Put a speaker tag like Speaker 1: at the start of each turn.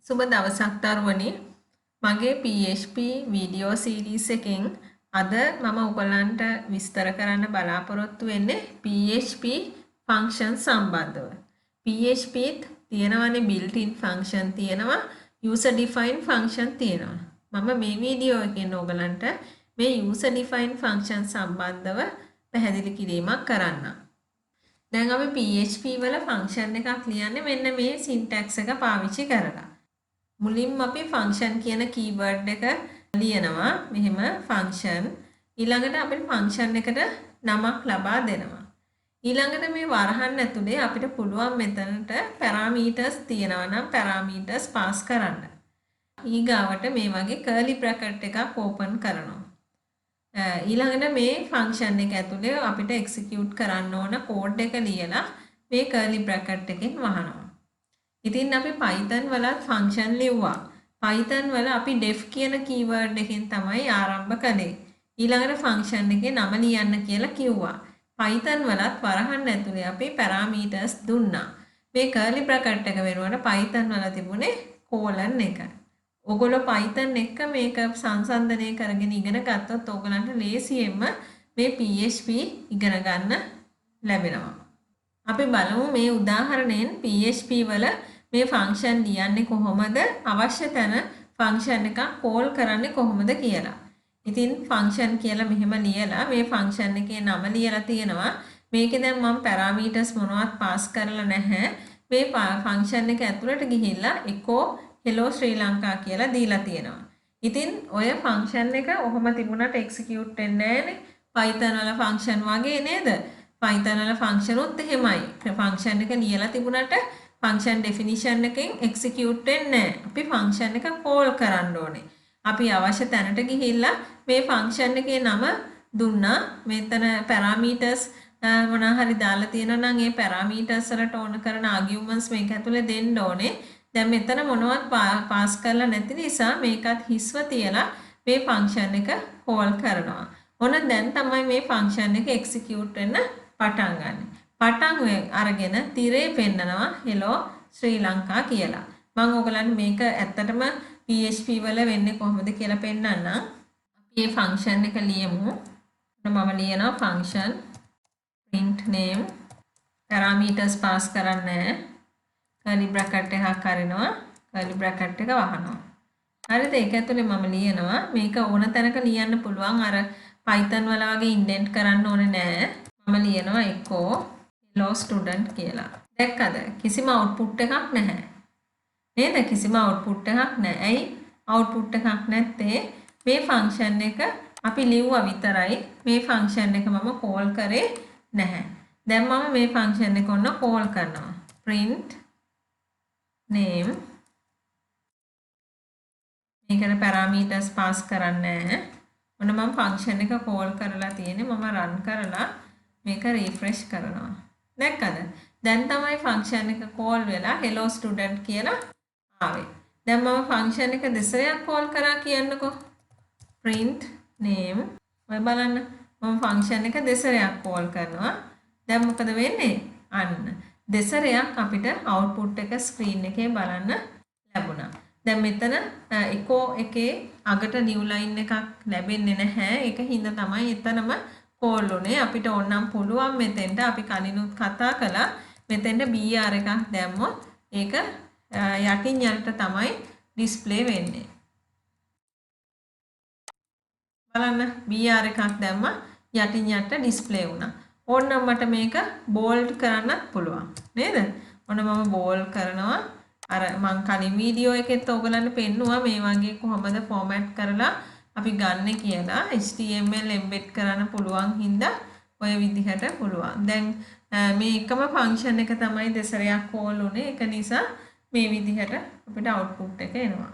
Speaker 1: සුබ දවසක් දරුවනි මගේ PHP වීඩියෝ සීරීස් එකෙන් අද මම ඔයගලන්ට විස්තර කරන්න බලාපොරොත්තු වෙන්නේ PHP ෆන්ක්ෂන් සම්බන්ධව. PHP තියෙනවනේ built in function තියෙනවා user defined function තියෙනවා. මම මේ වීඩියෝ එකෙන් ඔයගලන්ට මේ user defined function සම්බන්ධව පැහැදිලි කිරීමක් කරන්නම්. දැන් අපි PHP වල ෆන්ක්ෂන් එකක් ලියන්නේ මෙන්න මේ සින්ටැක්ස් එක පාවිච්චි කරලා. මුලින්ම අපි ෆන්ක්ෂන් කියන කීවර්ඩ් එක ලියනවා මෙහෙම ෆන්ක්ෂන් ඊළඟට අපිට ෆන්ක්ෂන් එකට නමක් ලබා දෙනවා ඊළඟට මේ වරහන් ඇතුලේ අපිට පුළුවන් මෙතනට පැරාමීටර්ස් තියෙනවා නම් පැරාමීටර්ස් පාස් කරන්න ඊගාවට මේ වගේ කර්ලි බ්‍රැකට් එකක් ඕපන් කරනවා ඊළඟට මේ ෆන්ක්ෂන් එක ඇතුලේ අපිට එක්සිකියුට් කරන්න ඕන කෝඩ් එක ලියලා මේ කර්ලි බ්‍රැකට් එකෙන් වහනවා ඉතින් අපි Python වලත් ෆන්ක්ෂන් ලිව්වා. Python වල අපි def කියන කීවර්ඩ් එකෙන් තමයි ආරම්භ කළේ. ඊළඟට ෆන්ක්ෂන් එකේ නම ලියන්න කියලා කිව්වා. Python වලත් වරහන් ඇතුලේ අපි parameters දුන්නා. මේ curly bracket එක වෙනුවට Python වල තිබුණේ colon එක. ඔයගොල්ලෝ Python එක මේක සංසන්දනය කරගෙන ඉගෙන ගත්තොත් ඔයගලන්ට ලේසියෙන්ම මේ PHP ඉගෙන ගන්න ලැබෙනවා. අපි බලමු මේ උදාහරණයෙන් PHP වල මේ ෆන්ක්ෂන් ලියන්නේ කොහොමද අවශ්‍ය තැන ෆන්ක්ෂන් එකක් කෝල් කරන්නේ කොහොමද කියලා. ඉතින් ෆන්ක්ෂන් කියලා මෙහෙම ලියලා මේ ෆන්ක්ෂන් එකේ නම ලියලා තියෙනවා. මේකේ දැන් මම පැරාමීටර්ස් මොනවත් පාස් කරලා නැහැ. මේ ෆන්ක්ෂන් එක ඇතුළට ගිහිල්ලා echo hello ශ්‍රී ලංකා කියලා දීලා තියෙනවා. ඉතින් ඔය ෆන්ක්ෂන් එක ඔහොම තිබුණාට එක්සිකියුට් වෙන්නේ නැහැනේ. Python වල ෆන්ක්ෂන් වගේ නේද? Python වල ෆන්ක්ෂන් උත් එහෙමයි. ෆන්ක්ෂන් එක ලියලා තිබුණාට ෆන්ක්ෂන් ඩෙෆිනිෂන් එකෙන් එක්සිකියුට් වෙන්නේ නැහැ. අපි ෆන්ක්ෂන් එක කෝල් කරන්න ඕනේ. අපි අවශ්‍ය තැනට ගිහිල්ලා මේ ෆන්ක්ෂන් එකේ නම දුන්නා. මෙතන පැරාමීටර්ස් මොනවා හරි දාලා තියෙනවා නම් ඒ පැරාමීටර්ස් වලට ඕන කරන ආගියුමන්ට්ස් මේක ඇතුලේ දෙන්න ඕනේ. දැන් මෙතන මොනවත් පාස් කරලා නැති නිසා මේකත් හිස්ව තියලා මේ ෆන්ක්ෂන් එක කෝල් කරනවා. ඔන්න දැන් තමයි මේ ෆන්ක්ෂන් එක එක්සිකියුට් වෙන්න පටන් ගන්න. පටන් අරගෙන තිරේ පෙන්නනවා hello ශ්‍රී ලංකා කියලා. මම ඔයගලන්ට මේක ඇත්තටම PHP වල වෙන්නේ කොහොමද කියලා පෙන්නන්නම්. අපි මේ ෆන්ක්ෂන් එක ලියමු. මම ලියනවා function print name parameters pass කරන්නේ curly bracket එකක් අරිනවා. curly bracket එක වහනවා. හරිද? ඒක ඇතුලේ මම ලියනවා මේක ඕන තැනක ලියන්න පුළුවන් අර Python වල වගේ indent කරන්න ඕනේ නෑ. මම ලියනවා echo hello student කියලා. දැක්කද? කිසිම output එකක් නැහැ. නේද? කිසිම output එකක් නැහැ. ඇයි output එකක් නැත්තේ? මේ function එක අපි ලිව්වා විතරයි. මේ function එක මම call කරේ නැහැ. දැන් මම මේ function එක ඔන්න call කරනවා. print name මේකට parameters pass කරන්නේ නැහැ. ඔන්න මම function එක call කරලා තියෙන්නේ. මම run කරලා මේක refresh කරනවා. දැක්කද? දැන් තමයි function එක call වෙලා hello student කියලා ආවේ. දැන් මම function එක දෙසරයක් call කරා කියන්නකෝ. print name ඔය බලන්න මම function එක දෙසරයක් call කරනවා. දැන් මොකද වෙන්නේ? අන්න දෙසරයක් අපිට output එක screen එකේ බලන්න ලැබුණා. දැන් මෙතන echo එකේ අගට new line එකක් ලැබෙන්නේ නැහැ. ඒක හින්දා තමයි එතනම call උනේ. අපිට ඕනනම් පුළුවන් මෙතෙන්ට අපි කලිනුත් කතා කළා මෙතෙන්ට br එකක් දැම්මොත් ඒක යටින් යනට තමයි display වෙන්නේ. බලන්න br එකක් දැම්ම යටින් යට display වුණා. ඕනනම් මට මේක bold කරන්නත් පුළුවන්. නේද? ඔන්න මම bold කරනවා. අර මං කලින් වීඩියෝ එකෙත් ඔයගලන්ට පෙන්නුවා මේ වගේ කොහොමද format කරලා අපි ගන්න කියලා HTML embed කරන්න පුළුවන් හින්දා ඔය විදිහට පුළුවන්. දැන් මේ එකම ෆන්ක්ෂන් එක තමයි දෙසරයක් කෝල් උනේ. ඒක නිසා මේ විදිහට අපිට output එක එනවා.